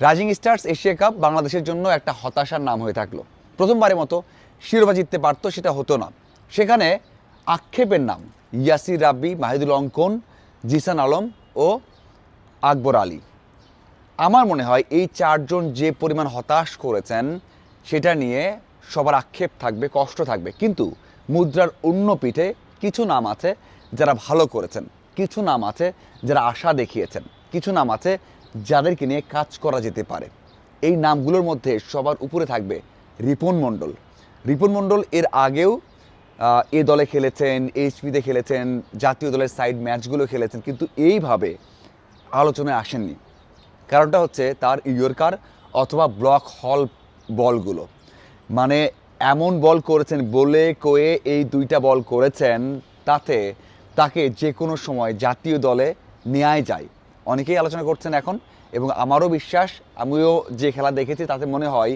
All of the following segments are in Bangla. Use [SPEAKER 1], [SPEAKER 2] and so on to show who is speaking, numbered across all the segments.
[SPEAKER 1] রাইজিং স্টার্স এশিয়া কাপ বাংলাদেশের জন্য একটা হতাশার নাম হয়ে থাকলো। প্রথমবারের মতো শিরোপা জিততে পারতো, সেটা হতো না। সেখানে আক্ষেপের নাম ইয়াসির রাব্বি, মাহিদুল অঙ্কন, জিসান আলম ও আকবর আলী। আমার মনে হয় এই চারজন যে পরিমাণ হতাশ করেছেন সেটা নিয়ে সবার আক্ষেপ থাকবে, কষ্ট থাকবে। কিন্তু মুদ্রার অন্য পিঠে কিছু নাম আছে যারা ভালো করেছেন, কিছু নাম আছে যারা আশা দেখিয়েছেন, কিছু নাম আছে যাদেরকে নিয়ে কাজ করা যেতে পারে। এই নামগুলোর মধ্যে সবার উপরে থাকবে রিপন মণ্ডল। রিপন মণ্ডল এর আগেও এ দলে খেলেছেন, এইচপিতে খেলেছেন, জাতীয় দলের সাইড ম্যাচগুলো খেলেছেন, কিন্তু এইভাবে আলোচনায় আসেননি। কারণটা হচ্ছে তার ইয়র্কার অথবা ব্লক হল বলগুলো, মানে এমন বল করেছেন, বলে কয়ে এই দুইটা বল করেছেন, তাতে তাকে যে কোনো সময় জাতীয় দলে নেওয়াই যায়। অনেকেই আলোচনা করছেন এখন, এবং আমারও বিশ্বাস, আমিও যে খেলা দেখেছি তাতে মনে হয়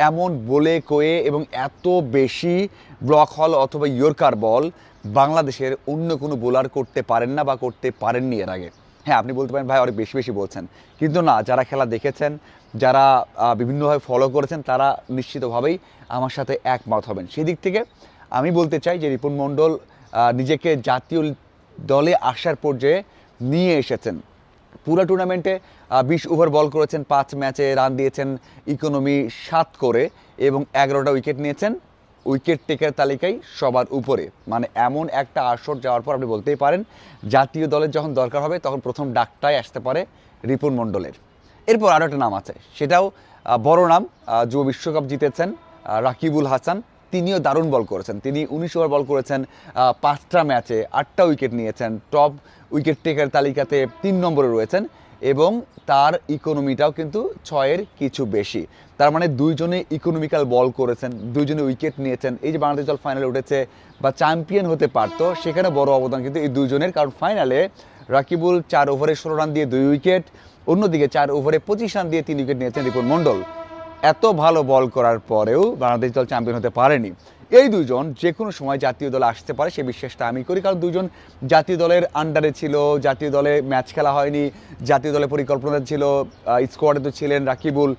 [SPEAKER 1] এমন বলে কয়ে এবং এত বেশি ব্লক হল অথবা ইয়র্কার বল বাংলাদেশের অন্য কোনো বোলার করতে পারেন না বা করতে পারেননি এর আগে। হ্যাঁ, আপনি বলতে পারেন ভাই অনেক বেশি বেশি বলছেন, কিন্তু না, যারা খেলা দেখেছেন, যারা বিভিন্নভাবে ফলো করেছেন, তারা নিশ্চিতভাবেই আমার সাথে একমত হবেন। সেদিক থেকে আমি বলতে চাই যে রিপন মণ্ডল নিজেকে জাতীয় দলে আসার পর্যায়ে নিয়ে এসেছেন। পুরো টুর্নামেন্টে 20 ওভার বল করেছেন, 5 ম্যাচে রান দিয়েছেন ইকোনমি 7 করে, এবং 11টা উইকেট নিয়েছেন। উইকেট টেকার তালিকায় সবার উপরে। মানে এমন একটা আসর যাওয়ার পর আপনি বলতেই পারেন জাতীয় দলের যখন দরকার হবে তখন প্রথম ডাকটাই আসতে পারে রিপন মণ্ডলের। এরপর আরও একটা নাম আছে, সেটাও বড় নাম, যুব বিশ্বকাপ জিতেছেন রাকিবুল হাসান। তিনিও দারুণ বল করেছেন। তিনি 19 ওভার বল করেছেন, 5টা ম্যাচে 8টা উইকেট নিয়েছেন, টপ উইকেট টেকার তালিকাতে 3 নম্বরে রয়েছেন, এবং তার ইকোনমিটাও কিন্তু 6-এর কিছু বেশি। তার মানে দুইজনে ইকোনমিক্যাল বল করেছেন, দুইজনে উইকেট নিয়েছেন। এই যে বাংলাদেশ দল ফাইনালে উঠেছে বা চ্যাম্পিয়ন হতে পারতো, সেখানে বড় অবদান কিন্তু এই দুইজনের। কারণ ফাইনালে রাকিবুল 4 ওভারে 16 রান দিয়ে 2 উইকেট, অন্যদিকে 4 ওভারে 25 রান দিয়ে 3 উইকেট নিয়েছেন রিপন মণ্ডল। এত ভালো বল করার পরেও বাংলাদেশ দল চ্যাম্পিয়ন হতে পারেনি। এই দুজন যে কোনো সময় জাতীয় দলে আসতে পারে, সে বিশ্বাসটা আমি করি। কারণ দুজন জাতীয় দলের আন্ডারে ছিল, জাতীয় দলে ম্যাচ খেলা হয়নি, জাতীয় দলে পরিকল্পনা ছিল, স্কোয়াডে তো ছিলেন রাকিবুল,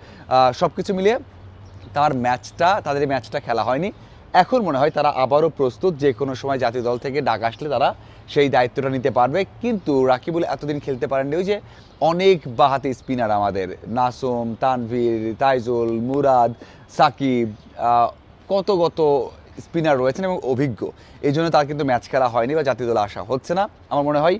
[SPEAKER 1] সব কিছু মিলিয়ে তাদের ম্যাচটা খেলা হয়নি। এখন মনে হয় তারা আবারও প্রস্তুত, যে কোনো সময় জাতীয় দল থেকে ডাক আসলে তারা সেই দায়িত্বটা নিতে পারবে। কিন্তু রাকিবুল এতদিন খেলতে পারেননি। ওই যে অনেক বাহাতি স্পিনার আমাদের, নাসুম, তানভীর, তাইজুল, মুরাদ, সাকিব, কত কত স্পিনার রয়েছেন এবং অভিজ্ঞ, এই জন্য তার কিন্তু ম্যাচ খেলা হয়নি বা জাতীয় দলে আসা হচ্ছে না। আমার মনে হয়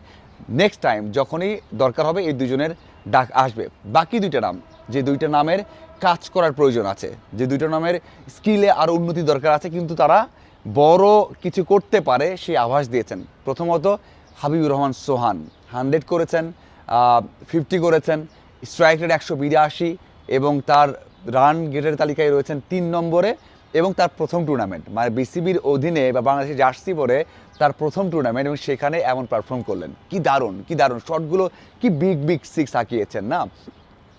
[SPEAKER 1] নেক্সট টাইম যখনই দরকার হবে এই দুজনের ডাক আসবে। বাকি দুইটা নাম, যে দুইটা নামের কাজ করার প্রয়োজন আছে, যে দুইটা নামের স্কিলে আরও উন্নতি দরকার আছে, কিন্তু তারা বড় কিছু করতে পারে সেই আভাস দিয়েছেন। প্রথমত হাবিবুর রহমান সোহান 100 করেছেন, 50 করেছেন, স্ট্রাইক রেট 182, এবং তার রান গেটের তালিকায় রয়েছেন 3 নম্বরে, এবং তার প্রথম টুর্নামেন্ট, মানে বিসিবির অধীনে বা বাংলাদেশের জার্সি পরে তার প্রথম টুর্নামেন্ট, এবং সেখানে এমন পারফর্ম করলেন। কি দারুণ, কি দারুণ শটগুলো, কি বিগ বিগ সিক্স হাঁকিয়েছেন না।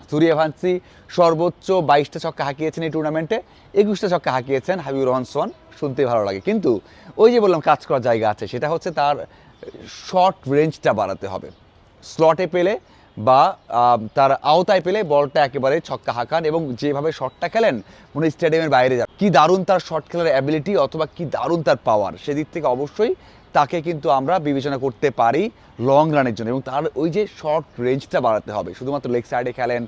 [SPEAKER 1] সূর্যবংশী সর্বোচ্চ 22টা ছক্কা হাঁকিয়েছেন এই টুর্নামেন্টে, 21টা ছক্কা হাঁকিয়েছেন হাবিবুর রহমান সোহান। শুনতে ভালো লাগে, কিন্তু ওই যে বললাম কাজ করার জায়গা আছে, সেটা হচ্ছে তার শর্ট রেঞ্জটা বাড়াতে হবে। স্লটে পেলে বা তার আওতায় পেলে বলটা একেবারে ছক্কা হাঁকান, এবং যেভাবে শটটা খেলেন মনে স্টেডিয়ামের বাইরে যান। কি দারুণ তার শট খেলার অ্যাবিলিটি, অথবা কি দারুণ তার পাওয়ার, সেদিক থেকে অবশ্যই তাকে কিন্তু আমরা বিবেচনা করতে পারি লং রানের জন্য। এবং তার ওই যে শর্ট রেঞ্জটা বাড়াতে হবে। শুধুমাত্র লেগ সাইডে খেলেন,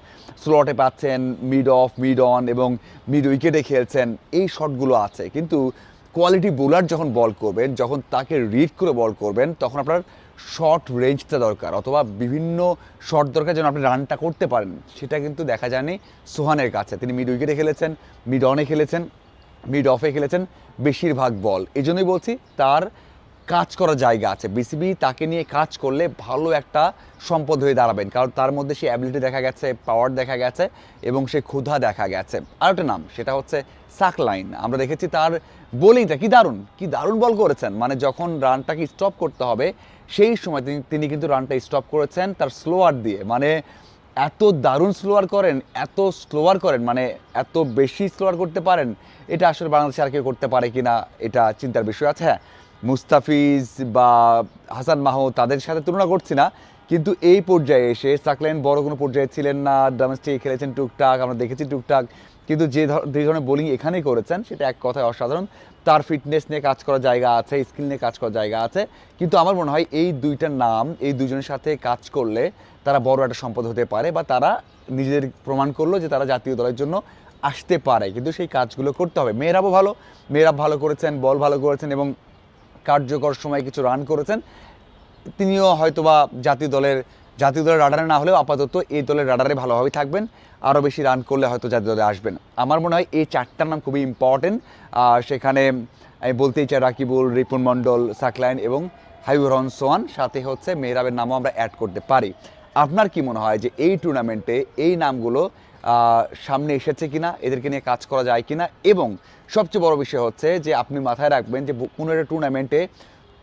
[SPEAKER 1] স্লটে পাচ্ছেন, মিড অফ, মিড অন এবং মিড উইকেটে খেলছেন, এই শটগুলো আছে। কিন্তু কোয়ালিটি বোলার যখন বল করবেন, যখন তাকে রিড করে বল করবেন, তখন আপনার শর্ট রেঞ্জটা দরকার, অথবা বিভিন্ন শট দরকার যেন আপনি রানটা করতে পারেন। সেটা কিন্তু দেখা যায়নি সোহানের কাছে। তিনি মিড উইকেটে খেলেছেন, মিড অনে খেলেছেন, মিড অফে খেলেছেন বেশিরভাগ বল। এই জন্যই বলছি তার কাজ করার জায়গা আছে। বিসিবি তাকে নিয়ে কাজ করলে ভালো একটা সম্পদ হয়ে দাঁড়াবেন, কারণ তার মধ্যে সে অ্যাবিলিটি দেখা গেছে, পাওয়ার দেখা গেছে, এবং সে ক্ষুধা দেখা গেছে। আর একটা নাম, সেটা হচ্ছে সাকলাইন। আমরা দেখেছি তার বোলিংটা কি দারুণ, কি দারুণ বল করেছেন। মানে যখন রানটাকে স্টপ করতে হবে সেই সময় তিনি কিন্তু রানটা স্টপ করেছেন তার স্লোয়ার দিয়ে। মানে এত দারুণ স্লোয়ার করেন, এত স্লোয়ার করেন, মানে এত বেশি স্লোয়ার করতে পারেন, এটা আসলে বাংলাদেশে আর কেউ করতে পারে কি না এটা চিন্তার বিষয় আছে। হ্যাঁ, মুস্তাফিজ বা হাসান মাহমুদ তাদের সাথে তুলনা করছি না, কিন্তু এই পর্যায়ে এসে সাকলাইন বড় কোনো পর্যায়ে ছিলেন না, ডোমেস্টিক খেলেছেন টুকটাক, আমরা দেখেছি টুকটাক, কিন্তু যে ধরনের বোলিং এখানেই করেছেন সেটা এক কথায় অসাধারণ। তার ফিটনেস নিয়ে কাজ করার জায়গা আছে, স্কিল নিয়ে কাজ করার জায়গা আছে, কিন্তু আমার মনে হয় এই দুইটার নাম, এই দুজনের সাথে কাজ করলে তারা বড় একটা সম্পদ হতে পারে, বা তারা নিজেদের প্রমাণ করলো যে তারা জাতীয় দলের জন্য আসতে পারে, কিন্তু সেই কাজগুলো করতে হবে। মেহরাবও ভালো, মেহরাব ভালো করেছেন, বল ভালো করেছেন এবং কার্যকর সময়ে কিছু রান করেছেন। তিনিও হয়তোবা জাতীয় দলের রাডারে না হলেও আপাতত এই দলের রাডারে ভালোভাবে থাকবেন, আরও বেশি রান করলে হয়তো জাতীয় দলে আসবেন। আমার মনে হয় এই চারটার নাম খুবই ইম্পর্টেন্ট। সেখানে আমি বলতেই চাই রাকিবুল, রিপুন মণ্ডল, সাকলাইন এবং হাবিবুর রহমান সোহান, সাথে হচ্ছে মেহরাবের নামও আমরা অ্যাড করতে পারি। আপনার কি মনে হয় যে এই টুর্নামেন্টে এই নামগুলো সামনে এসেছে কিনা, এদেরকে নিয়ে কাজ করা যায় কিনা? এবং সবচেয়ে বড় বিষয় হচ্ছে যে আপনি মাথায় রাখবেন যে কোনো একটা টুর্নামেন্টে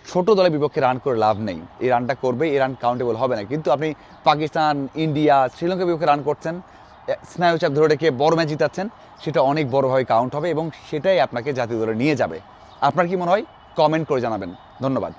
[SPEAKER 1] ছোট দলের বিপক্ষে রান করে লাভ নেই। এই রানটা করবে, এই রান কাউন্টেবল হবে না, কিন্তু আপনি পাকিস্তান, ইন্ডিয়া, শ্রীলঙ্কার বিপক্ষে রান করছেন, স্নায়ুচাপ ধরে রেখে বড় ম্যাচ জিতাচ্ছেন, সেটা অনেক বড়ভাবে কাউন্ট হবে এবং সেটাই আপনাকে জাতীয় দলে নিয়ে যাবে। আপনার কি মনে হয়? কমেন্ট করে জানাবেন। ধন্যবাদ।